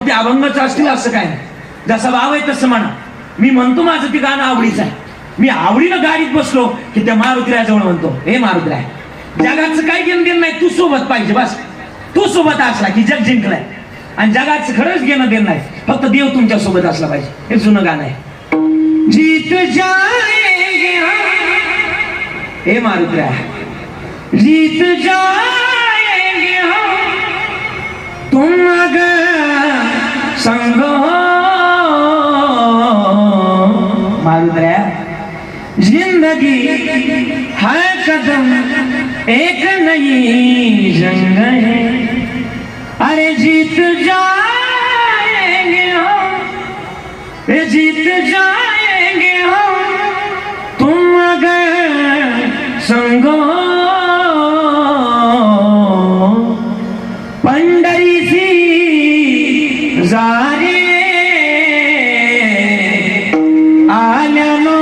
ते अभंगच असतील असं काय नाही. जसा भाव आहे तसं म्हणा. मी म्हणतो माझं ते गाणं आवडीचं आहे. मी आवडीनं गाडीत बसलो की त्या मारुतीराजवळ म्हणतो, हे मारुतीराय, जगाचं काय घेणं देणं नाही, तू सोबत पाहिजे बस. तू सोबत असला की जग जिंकलाय. आणि जगाचं खरंच घेणं देणं नाही, फक्त देव तुमच्या सोबत असला पाहिजे. हे जुनं गाणं आहे. जीत जाएंगे हे मारुतीराय, जीत जाएंगे तुम अगर संग हो. मारुतीराय, जिंदगी है कदम एक नई जंग है. अरे जीत जाएंगे हम, जीत जाएंगे हम तुम अगर संग हो. पंढरीची जारे आल्यानो